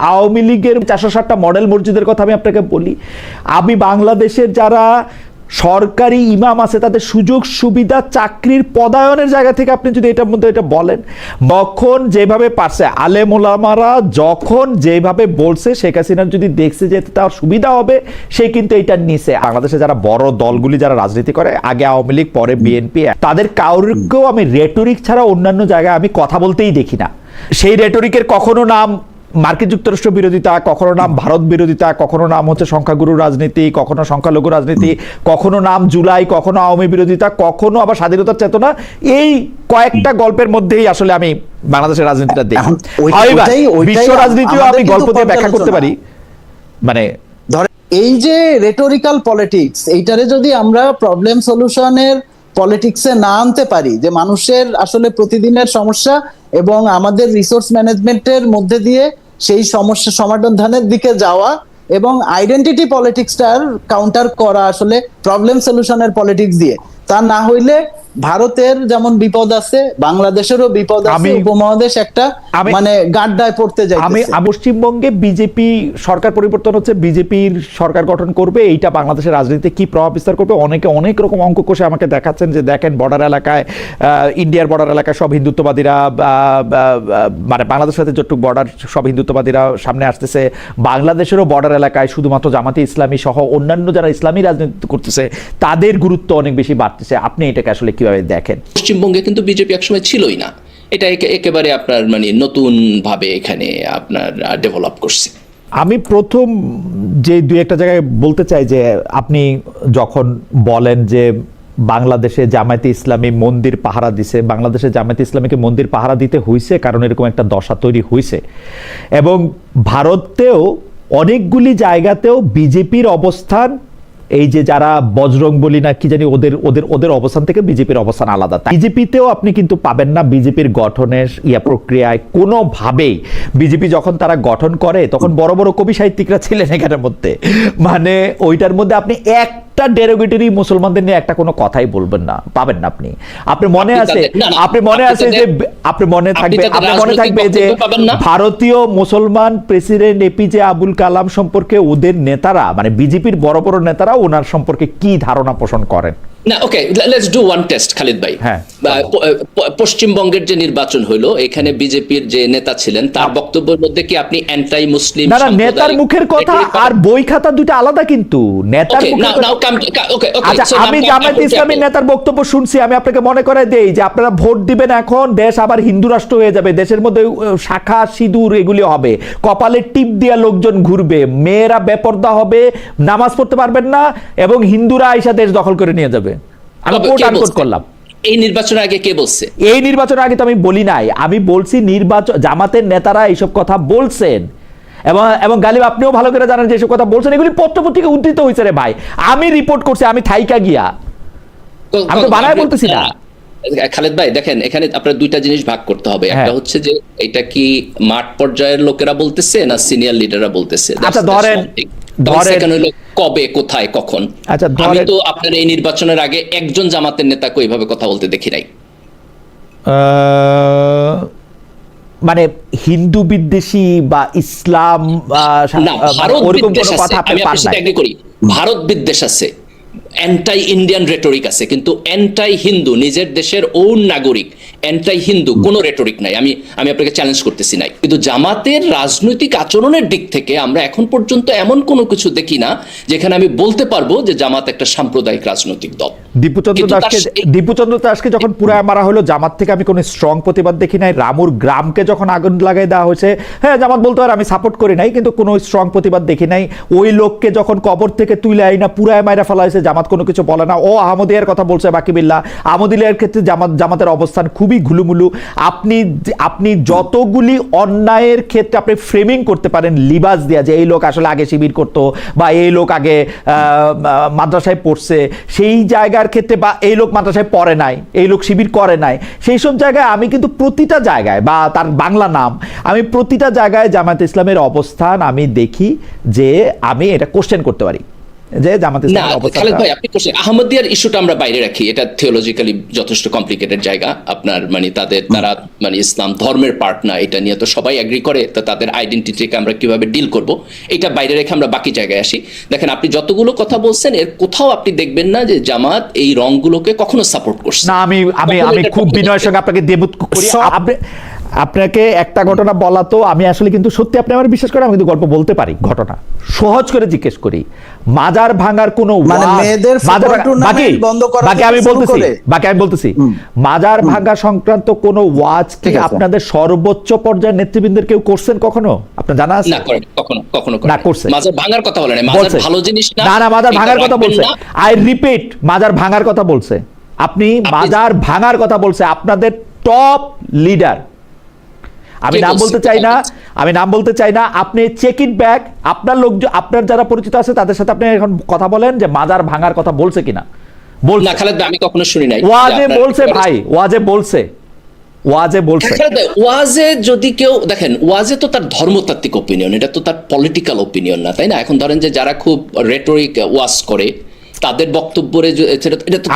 আওয়ামী লীগের 407টা মডেল মসজিদের কথা আমি আপনাকে বলি। আমি বাংলাদেশের যারা সরকারি ইমাম আছে তাদের সুযোগ সুবিধা চাকরির পদায়নের জায়গা থেকে আপনি যদি এটার মধ্যে এটা বলেন, যখন যেভাবে পারছে আলেম ওলামারা যখন যেভাবে বলছে শেখ হাসিনার যদি দেখছে যে তার সুবিধা হবে সে কিন্তু এটা নিছে। বাংলাদেশে যারা বড় দলগুলি যারা রাজনীতি করে, আগে আওয়ামী লীগ পরে বিএনপি, তাদের কাউকেও আমি রেটরিক ছাড়া অন্যান্য জায়গায় আমি কথা বলতেই দেখি না। সেই রেটরিকের কখনো নাম মার্কিন যুক্তরাষ্ট্র বিরোধিতা, কখনো নাম ভারত বিরোধিতা, কখনো নাম হচ্ছে সংখ্যাগুরু রাজনীতি, কখনো সংখ্যালঘু রাজনীতি, কখনো নাম জুলাই, কখনো আওয়ামী বিরোধিতা, কখনো আবার স্বাধীনতার চেতনা। এই কয়েকটা গল্পের মধ্যেই আসলে আমি বাংলাদেশের রাজনীতিটা দেখি। বিশ্ব রাজনীতিও আমি গল্প দিয়ে ব্যাখ্যা করতে পারি। মানে এই যে রেটোরিক্যাল পলিটিক্স, এইটারে যদি আমরা প্রবলেম সলিউশনের পলিটিক্সে না আনতে পারি, যে মানুষের আসলে প্রতিদিনের সমস্যা এবং আমাদের রিসোর্স ম্যানেজমেন্টের মধ্যে দিয়ে সেই সমস্যা সমাধানের দিকে যাওয়া এবং আইডেন্টিটি পলিটিক্সটার কাউন্টার করা আসলে প্রবলেম সলিউশনের পলিটিক্স দিয়ে, তা না হইলে ভারতের যেমন বিপদ আছে, বাংলাদেশেরও বিপদ আছে, উপমহাদেশ একটা মানে গাড্ডায় পড়তে যায়। আমি পশ্চিমবঙ্গে বিজেপি সরকার পরিবর্তন হচ্ছে, বিজেপির সরকার গঠন করবে, এইটা বাংলাদেশের রাজনীতিতে কি প্রভাব বিস্তার করবে অনেকে অনেক রকম অঙ্ক কষে আমাকে দেখাচ্ছেন যে দেখেন বর্ডার এলাকায়, ইন্ডিয়ার বর্ডার এলাকায় সব হিন্দুত্ববাদীরা, মানে বাংলাদেশের সাথে যতটুকু বর্ডার সব হিন্দুত্ববাদীরা সামনে আসতেছে, বাংলাদেশেরও বর্ডার এলাকায় শুধুমাত্র জামাতে ইসলামী সহ অন্যান্য যারা ইসলামী রাজনীতি করতেছে তাদের গুরুত্ব অনেক বেশি বাড়তেছে। আপনি এটাকে আসলে কিভাবে দেখেন? পশ্চিমবঙ্গে কিন্তু বিজেপি একসময় ছিলই না, এটা একেবারে আপনার মানে নতুন ভাবে এখানে আপনার ডেভেলপ করছে। আমি প্রথম যে দুই একটা জায়গায় বলতে চাই যে আপনি যখন বলেন যে বাংলাদেশে জামায়াতে ইসলামী মন্দির পাহারা দিছে, বাংলাদেশে জামায়াতে ইসলামীকে মন্দির পাহারা দিতে হইছে কারণ এরকম একটা দশা তৈরি হইছে, এবং ভারতেও অনেকগুলি জায়গাতেও বিজেপির অবস্থান, এই যে যারা বজরং বলি না কি জানি, ওদের ওদের ওদের অবস্থান থেকে বিজেপির অবস্থান আলাদা। বিজেপিতেও আপনি কিন্তু পাবেন না বিজেপির গঠনের প্রক্রিয়ায় কোনোভাবেই। বিজেপি যখন তারা গঠন করে তখন বড় বড় কবি সাহিত্যিকরা ছিলেন এখানের মধ্যে, মানে ওইটার মধ্যে আপনি একটা ডেরোগেটরি মুসলমানদের নিয়ে একটা কোনো কথাই বলবেন না, পাবেন না আপনি। আপনার মনে আছে, আপনি মনে আছে যে আপনি মনে থাকবে যে ভারতীয় মুসলমান প্রেসিডেন্ট এপিজে আবুল কালাম সম্পর্কে ওদের নেতারা, মানে বিজেপির বড় বড় নেতারা ওনার সম্পর্কে কি ধারণা পোষণ করেন। না, okay, let's do one test Khalid ভাই। হ্যাঁ, পশ্চিমবঙ্গের যে নির্বাচন হলো, এখানে বিজেপির যে নেতা ছিলেন তার বক্তব্যের মধ্যে কি আপনি অ্যান্টাই মুসলিম? না, নেতার মুখের কথা আর বই খাতা দুটো আলাদা কিন্তু। নেতার আমি জামায়াতে ইসলামী নেতার বক্তব্য শুনছি, আমি আপনাকে মনে করে দেই যে আপনারা ভোট দিবেন, এখন দেশ আবার হিন্দু রাষ্ট্র হয়ে যাবে, দেশের মধ্যে শাখা সিঁদুর এগুলি হবে, কপালে টিপ দিয়া লোকজন ঘুরবে, মেয়েরা বেপর্দা হবে, নামাজ পড়তে পারবেন না, এবং হিন্দুরা আইসা দেশ দখল করে নিয়ে যাবে। আমি কোট আনকোট করলাম। এই নির্বাচনের আগে কে বলছে? এই নির্বাচনের আগে তো আমি বলি নাই, আমি বলছি নির্বাচন জামাতের নেতারা এইসব কথা বলছেন, এবং গালিব আপনিও ভালো করে জানেন যে এসব কথা বলছেন, এগুলি পত্রপত্রিকা উদ্ধৃত হয়েছে রে ভাই, আমি রিপোর্ট করছি, আমি থাইকা গিয়া, আমি তো বানায় বলতেছি না। খালেদ ভাই দেখেন, এখানে আপনার দুইটা জিনিস ভাগ করতে হবে। একটা হচ্ছে যে এটা কি মাঠ পর্যায়ের লোকেরা বলতেছে না সিনিয়র লিডাররা বলতেছে। আচ্ছা ধরেন কবে, কোথায়, কখন? আচ্ছা, আমি তো আপনার এই নির্বাচনের আগে একজন জামাতের নেতাকে ওইভাবে কথা বলতে দেখি নাই। মানে হিন্দু বিদ্বেষী বা ইসলাম ওরকম কোনো কথা আপনি পান না? ভারত বিদ্বেষ আছে, অ্যান্টাই ইন্ডিয়ান রেটরিক আছে, কিন্তু অ্যান্টাই হিন্দু, নিজের দেশের ওন নাগরিক, অ্যান্টাই হিন্দু কোনো রেটরিক নাই। আমি আপনাকে চ্যালেঞ্জ করতেছি নাই। কিন্তু জামাতের রাজনৈতিক আচরণের দিক থেকে আমরা এখন পর্যন্ত এমন কোনো কিছু দেখি না যেখানে আমি বলতে পারবো যে জামাত একটা সাম্প্রদায়িক রাজনৈতিক দল। দীপুচন্দ্র দাসকে যখন পুরায় মারা হলো, জামাত থেকে আমি কোনো স্ট্রং প্রতিবাদ দেখি নাই। রামুর গ্রামকে যখন আগুন লাগাই দেওয়া হয়েছে, হ্যাঁ জামাত বলতে পারে আমি সাপোর্ট করি নাই, কিন্তু কোনো স্ট্রং প্রতিবাদ দেখি নাই। ওই লোককে যখন কবর থেকে তুলে আইনা পুরায় মাইরা ফেলা হয়েছে, জামাত কোনো কিছু বলে না। ও আহমদিয়ার কথা বলছে বাকি বিল্লাহ, আহমদিয়ার ক্ষেত্রে জামাতের অবস্থান খুবই ঘুলুমুলু। আপনি যতগুলি অন্যায়ের ক্ষেত্রে আপনি ফ্রেমিং করতে পারেন লিবাস দিয়া, যে এই লোক আসলে আগে শিবির করতো বা এই লোক আগে মাদ্রাসায় পড়ছে, সেই জায়গার ক্ষেত্রে, বা এই লোক মাদ্রাসায় পড়ে নাই, এই লোক শিবির করে নাই, সেই সব জায়গায় আমি কিন্তু প্রতিটা জায়গায়, বা তার বাংলা নাম, আমি প্রতিটা জায়গায় জামায়াতে ইসলামের অবস্থান আমি দেখি যে আমি এটা কোশ্চেন করতে পারি। যে জামাত না ইসলামের অবস্থা। খালেদ ভাই, আপনি করছেন আহমদিয়ার ইস্যুটা আমরা বাইরে রাখি, এটা থিওলজিক্যালি যথেষ্ট কমপ্লিকেটেড জায়গা। আপনার মানে তারা মানে ইসলাম ধর্মের পার্ট না, এটা নিয়ে তো সবাই এগ্রি করে। তো তাদের আইডেন্টিটিকে আমরা কিভাবে ডিল করব এটা বাইরে রেখে আমরা বাকি জায়গায় আসি। দেখেন, আপনি যতগুলো কথা বলছেন এর কোথাও আপনি দেখবেন না যে জামাত এই রংগুলোকে কখনো সাপোর্ট করছে না। আমি খুব বিনয়ের সঙ্গে আপনাকে দেবুত করি। আপনাকে একটা ঘটনা বলা তো আমি আসলে কিন্তু সত্যি আপনি আমার বিশ্বাস করেন, আমি কিন্তু গল্প বলতে পারি। ঘটনা সহজ করে জিজ্ঞেস করি, মাজার ভাঙার কোনো বাকি আমি বলতেছি মাজার ভাঙা সংক্রান্ত কোনো ওয়াজ কি আপনাদের সর্বোচ্চ পর্যায়ের নেতৃবৃন্দের কেউ করছেন কখনো? আপনার জানা আছে? না, করেন কখনো না করছে। মাজার ভাঙার কথা বলে না, মাজার ভালো জিনিস না। না, মাজার ভাঙার কথা বলছে। আই রিপিট, মাজার ভাঙার কথা বলছে। আপনি মাজার ভাঙার কথা বলছে আপনাদের টপ লিডার। আমি নাম বলতে চাই না। আপনি চেক ইট ব্যাক। আপনার লোক, আপনার যারা পরিচিত আছে তাদের সাথে আপনি এখন কথা বলেন যে মাজার ভাঙার কথা বলছে কিনা। না খালেদ ভাই, আমি কখনো শুনি নাই। ওয়াজে বলছে ভাই, ওয়াজে বলছে। ওয়াজে যদি কেউ দেখেন, ওয়াজে তো তার ধর্মতাত্ত্বিক ওপিনিয়ন, এটা তো তার পলিটিক্যাল ওপিনিয়ন না, তাই না? এখন ধরেন যে যারা খুব রেটরিক ওয়াজ করে তাদের বক্তব্যে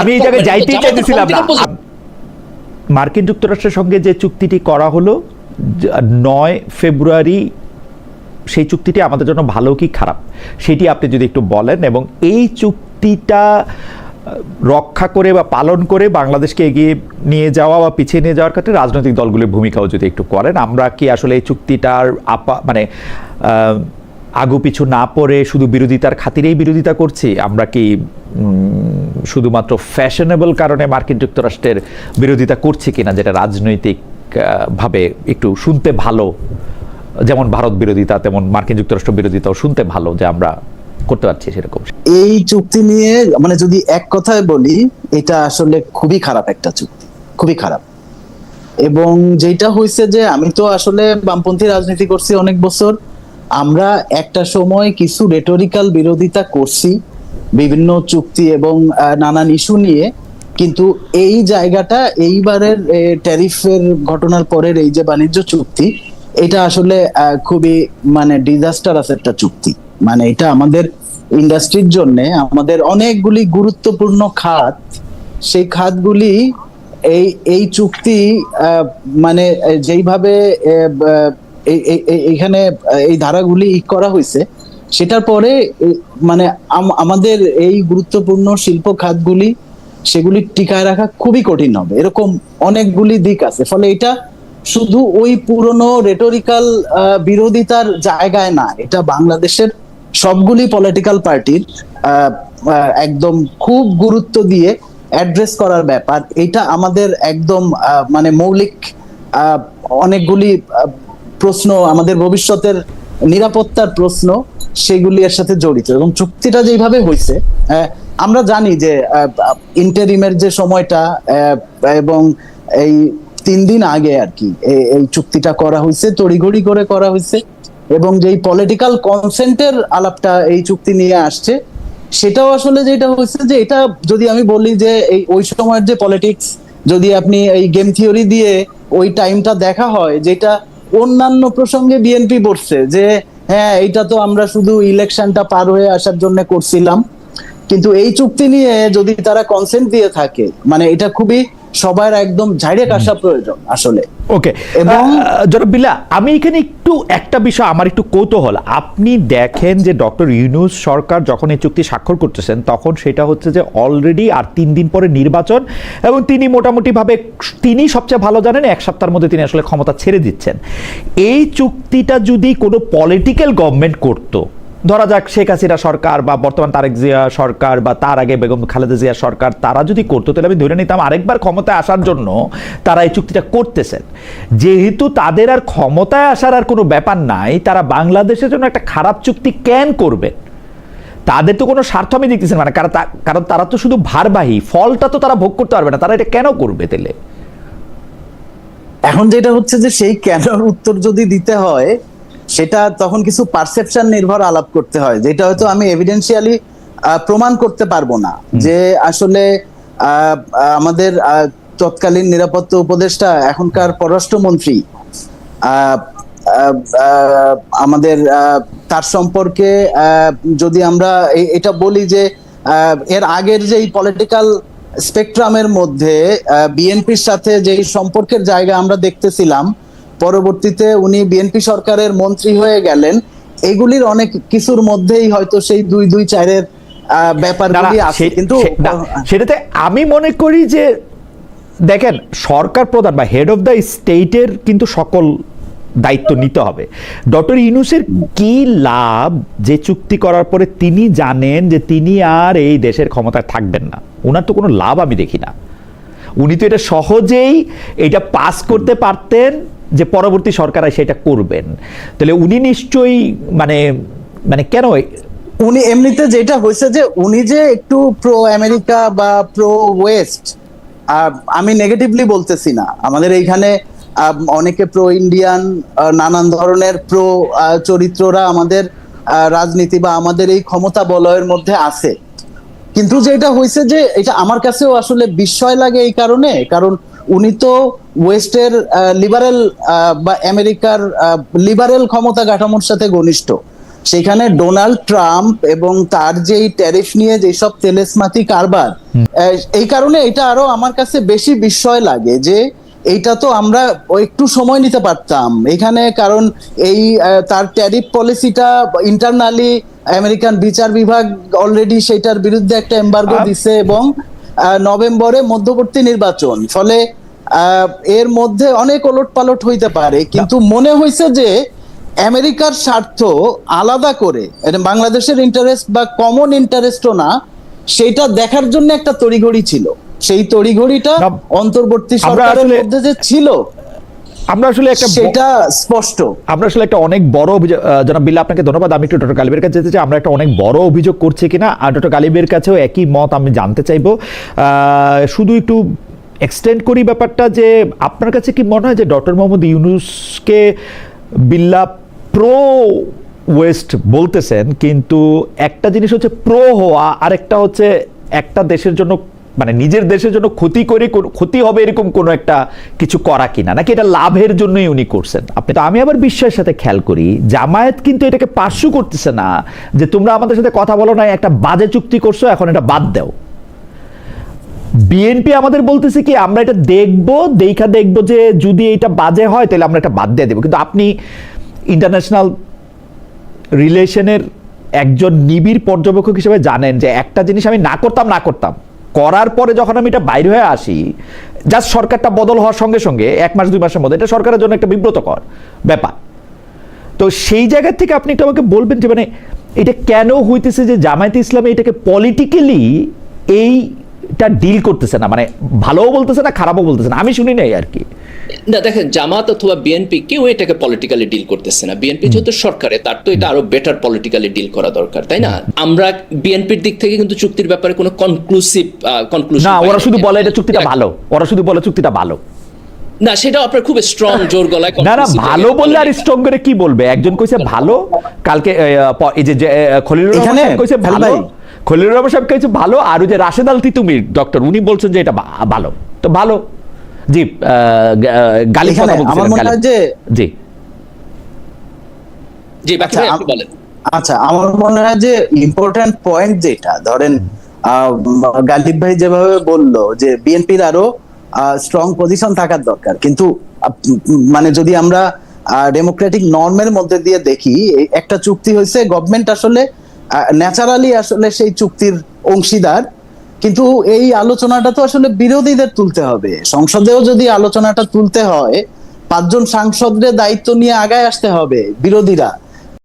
আমি এই জায়গায় যাইতেই চাইতেছিলাম না। মার্কিন যুক্তরাষ্ট্রের সঙ্গে যে চুক্তিটি করা হলো 9 ফেব্রুয়ারি, সেই চুক্তিটি আমাদের জন্য ভালো কি খারাপ সেটি আপনি যদি একটু বলেন, এবং এই চুক্তিটা রক্ষা করে বা পালন করে বাংলাদেশকে এগিয়ে নিয়ে যাওয়া বা পিছিয়ে নিয়ে যাওয়ার ক্ষেত্রে রাজনৈতিক দলগুলির ভূমিকাও যদি একটু করেন। আমরা কি আসলে এই চুক্তিটার মানে আগু পিছু না পড়ে শুধু বিরোধিতার খাতিরেই বিরোধিতা করছি? আমরা কি শুধুমাত্র ফ্যাশনেবল কারণে মার্কিন যুক্তরাষ্ট্রের বিরোধিতা করছি কিনা, যেটা রাজনৈতিক ভাবে একটু শুনতে ভালো, যেমন ভারত বিরোধিতা তেমন মার্কিন যুক্তরাষ্ট্র বিরোধিতাও শুনতে ভালো, যে আমরা করতে পারছি সেরকম? এই চুক্তি নিয়ে মানে যদি এক কথায় বলি, এটা আসলে খুবই খারাপ একটা চুক্তি, খুবই খারাপ। এবং যেটা হয়েছে যে আমি তো আসলে বামপন্থী রাজনীতি করছি অনেক বছর। আমরা একটা সময় কিছু রেটরিক্যাল বিরোধিতা করছি বিভিন্ন চুক্তি এবং নানান ইস্যু নিয়ে, কিন্তু এই জায়গাটা এইবারের ট্যারিফের ঘটনার পরের এই যে বাণিজ্য চুক্তি, এটা আসলে খুবই মানে ডিজাস্টারাস একটা চুক্তি। মানে এটা আমাদের ইন্ডাস্ট্রির জন্য, আমাদের অনেকগুলি গুরুত্বপূর্ণ খাত, সেই খাতগুলি এই চুক্তি মানে যেইভাবে এখানে এই ধারাগুলি করা হয়েছে, সেটার পরে মানে আমাদের এই গুরুত্বপূর্ণ শিল্প খাতগুলি সেগুলি টিকায় রাখা খুবই কঠিন হবে। এরকম অনেকগুলি দিক আছে। ফলে এটা শুধু ওই পুরনো রেটরিক্যাল বিরোধিতার জায়গায় না, এটা বাংলাদেশের সবগুলি পলিটিক্যাল পার্টির একদম খুব গুরুত্ব দিয়ে অ্যাড্রেস করার ব্যাপার। এটা আমাদের একদম মানে মৌলিক অনেকগুলি প্রশ্ন, আমাদের ভবিষ্যতের নিরাপত্তার প্রশ্ন, সেগুলি এর সাথে জড়িত। এবং চুক্তিটা যেভাবে হয়েছে, আমরা জানি যে ইন্টারিমের যে সময়টা এবং এই 3 দিন আগে আর কি এই চুক্তিটা করা হয়েছে, তড়িঘড়ি করে করা হয়েছে, এবং যেই পলিটিক্যাল কনসেন্টের আলাপটা এই চুক্তি নিয়ে আসছে, সেটাও আসলে যেটা হয়েছে যে এটা যদি আমি বলি যে এই ওই সময়ের যে পলিটিক্স, যদি আপনি এই গেম থিওরি দিয়ে ওই টাইমটা দেখা হয়, যেটা অন্যান্য প্রসঙ্গে বিএনপি বলছে যে হ্যাঁ এটা তো আমরা শুধু ইলেকশনটা পার হয়ে আসার জন্য করছিলাম, কিন্তু এই চুক্তি নিয়ে যদি তারা কনসেন্ট দিয়ে থাকে, মানে এটা খুবই সবার একদম ঝাড়ে কাটা প্রয়োজন আসলে। ওকে, এবং জনাব বিল্লাহ, আমি এখানে একটু একটা বিষয় আমার একটু কৌতূহল। আপনি দেখেন যে ডক্টর ইউনূস সরকার যখন এই চুক্তি স্বাক্ষর করতেছেন, তখন সেটা হচ্ছে যে অলরেডি আর 3 দিন পরে নির্বাচন, এবং তিনি মোটামুটিভাবে তিনি সবচেয়ে ভালো জানেন 1 সপ্তাহের মধ্যে তিনি আসলে ক্ষমতা ছেড়ে দিচ্ছেন। এই চুক্তিটা যদি কোনো পলিটিক্যাল গভর্নমেন্ট করতো, ধরা যাক শেখ হাসিনা সরকার বা বর্তমান তারেক জিয়া সরকার বা তার আগে বেগম খালেদা জিয়া সরকার, তারা যদি করতো, তাহলে আমি ধরে নিতাম আরেকবার ক্ষমতায় আসার জন্য তারা এই চুক্তিটা করতেছেন। যেহেতু তাদের আর ক্ষমতায় আসার আর কোনো ব্যাপার নাই, তারা বাংলাদেশের জন্য একটা খারাপ চুক্তি কেন করবে? তাদের তো কোনো স্বার্থ আমি দেখতেছি না, কারণ তারা তো শুধু ভারবাহী, ফলটা তো তারা ভোগ করতে পারবে না, তারা এটা কেন করবে তাহলে? এখন যেটা হচ্ছে যে সেই কেনর উত্তর যদি দিতে হয়, সেটা তখন কিছু পারসেপশন নির্ভর আলাপ করতে হয়, যেটা হয়তো আমি এভিডেন্সিয়ালি প্রমাণ করতে পারবো না যে আসলে আমাদের তৎকালীন নিরাপত্তা উপদেষ্টা, এখনকার পররাষ্ট্রমন্ত্রী আমাদের তার সম্পর্কে যদি আমরা এটা বলি যে এর আগের যে পলিটিক্যাল স্পেকট্রামের মধ্যে বিএনপির সাথে যে সম্পর্কের জায়গা আমরা দেখতেছিলাম, পরবর্তীতে উনি বিএনপি সরকারের মন্ত্রী হয়ে গেলেন, এগুলির অনেক কিছুর মধ্যেই হয়তো সেই 2-2-4-এর ব্যাপারগুলি আছে। কিন্তু সেটাতে আমি মনে করি যে দেখেন, সরকার প্রধান বা হেড অফ দ্য স্টেটের কিন্তু সকল দায়িত্ব নিতে হবে। ডক্টর ইউনূসের কি লাভ যে চুক্তি করার পরে তিনি জানেন যে তিনি আর এই দেশের ক্ষমতায় থাকবেন না? ওনার তো কোনো লাভ আমি দেখি না। উনি তো এটা সহজেই এটা পাস করতে পারতেন যে পরবর্তী সরকার সেটা করবেন। তাহলে উনি নিশ্চয়ই মানে কেন উনি এমনিতে যেটা হয়েছে যে উনি যে একটু প্রো আমেরিকা বা প্রো ওয়েস্ট, আমি নেগেটিভলি বলতেছি না, আমাদের এইখানে অনেকে প্রো ইন্ডিয়ান, নানান ধরনের প্রো চরিত্ররা আমাদের রাজনীতি বা আমাদের এই ক্ষমতা বলয়ের মধ্যে আছে। কিন্তু যেটা হয়েছে যে এটা আমার কাছেও আসলে বিস্ময় লাগে এই কারণে, কারণ উনি তো ওয়েস্টের লিবারেল বা আমেরিকার লিবারেল ক্ষমতা কাঠামোর সাথে ঘনিষ্ঠ। সেখানে ডোনাল্ড ট্রাম্প এবং তার যে ট্যারিফ নিয়ে যেসব তেলেসমাতি কারবার, এই কারণে এটা আরো আমার কাছে বেশি বিস্ময় লাগে যে এইটা তো আমরা একটু সময় নিতে পারতাম এখানে, কারণ এই তার ট্যারিফ পলিসিটা ইন্টারনালি আমেরিকান বিচার বিভাগ অলরেডি সেটার বিরুদ্ধে একটা এমবার্গো দিছে এবং নভেম্বরে মধ্যবর্তী নির্বাচন, ফলে এর মধ্যে অনেক ওলটপালট হইতে পারে। কিন্তু মনে হয়েছে যে আমেরিকার স্বার্থ আলাদা করে, বাংলাদেশের ইন্টারেস্ট বা কমন ইন্টারেস্টও না, সেটা দেখার জন্য একটা তড়িঘড়ি ছিল। সেই তড়িঘড়িটা অন্তর্বর্তী সরকারের মধ্যে যে ছিল আমরা আসলে একটা সেটা স্পষ্ট। আমরা আসলে একটা অনেক বড় অভিযোগ, জনাব বিল্লাহ আপনাকে ধন্যবাদ। আমি একটু ডক্টর গালিবের কাছে যেতে চাই, আমরা একটা অনেক বড় অভিযোগ করছি কিনা, আর ডক্টর গালিবের কাছেও একই মত আমি জানতে চাইবো। শুধু একটু এক্সটেন্ড করি ব্যাপারটা, যে আপনার কাছে কি মনে হয় যে ডক্টর মোহাম্মদ ইউনূসকে বিল্লাহ প্রো ওয়েস্ট বলতেছেন, কিন্তু একটা জিনিস হচ্ছে প্রো হওয়া, আরেকটা হচ্ছে একটা দেশের জন্য মানে নিজের দেশের জন্য ক্ষতি হবে এরকম কোনো একটা কিছু করা কিনা, নাকি এটা লাভের জন্যই উনি করছেন? আপনি তো, আমি আবার বিশ্বাসের সাথে খেয়াল করি জামায়াত কিন্তু এটাকে পার্শ্ব করতেছে না যে তোমরা আমাদের সাথে কথা বলো না, একটা বাজে চুক্তি করছো, এখন এটা বাদ দাও। বিএনপি আমাদের বলতেছে কি আমরা এটা দেখবো যে যদি এটা বাজে হয় তাহলে আমরা এটা বাদ দিয়ে দেবো। কিন্তু আপনি ইন্টারন্যাশনাল রিলেশনের একজন নিবিড় পর্যবেক্ষক হিসেবে জানেন যে একটা জিনিস আমি না করতাম করার পরে যখন আমি এটা বাইরে হয়ে আসি, জাস্ট সরকারটা বদল হওয়ার সঙ্গে সঙ্গে 1 মাস 2 মাসের মধ্যে এটা সরকারের জন্য একটা বিব্রতকর ব্যাপার। তো সেই জায়গা থেকে আপনি একটু আমাকে বলবেন যে মানে এটা কেন হইতেছে যে জামায়াতে ইসলামী এটাকে পলিটিক্যালি এইটা ডিল করতেছে না, মানে ভালোও বলতেছে না খারাপও বলতেছে না, আমি শুনি নাই আর কি। না দেখেন, জামাত অথবা বিএনপি কেউ এটাকে পলিটিক্যালি ডিল করতেছে না। বিএনপি যেহেতু সরকারে, তার তো এটা আরো বেটার পলিটিক্যালি ডিল করা দরকার, তাই না? আমরা বিএনপির দিক থেকে কিন্তু চুক্তির ব্যাপারে কোনো কনক্লুসিভ না, ওরা শুধু বলে এটা চুক্তিটা ভালো, ওরা শুধু বলে চুক্তিটা ভালো। না, সেটা আপনার খুব স্ট্রং জোর গলায় না ভালো বললে আর স্ট্রং করে কি বলবে? একজন কইছে ভালো, কালকে এই যে খলিলুর রহমান সাহেব কইছে ভালো, খলিলুর রহমান সাহেব কইছে ভালো, আর ওই যে রাশেদ আল তিতুমির ডক্টর উনি বলছেন যে এটা ভালো। তো ভালো, জি গালিব কথা বলছেন, আমার মনে হয় যে জি বাকি ভাই আপনি বলেন। আচ্ছা, আমার মনে হয় যে ইম্পর্টেন্ট পয়েন্ট যেটা ধরেন গালিব ভাই যেভাবে বললো যে বিএনপির আরো স্ট্রং পজিশন থাকার দরকার, কিন্তু মানে যদি আমরা ডেমোক্রেটিক নর্মের মধ্যে দিয়ে দেখি, একটা চুক্তি হয়েছে, গভর্নমেন্ট আসলে ন্যাচারালি আসলে সেই চুক্তির অংশীদার, কিন্তু এই আলোচনাটা তো আসলে বিরোধীদের তুলতে হবে। সংসদেও যদি আলোচনাটা তুলতে হয় 5 জন সাংসদদের দায়িত্ব নিয়ে আগায় আসতে হবে বিরোধীরা,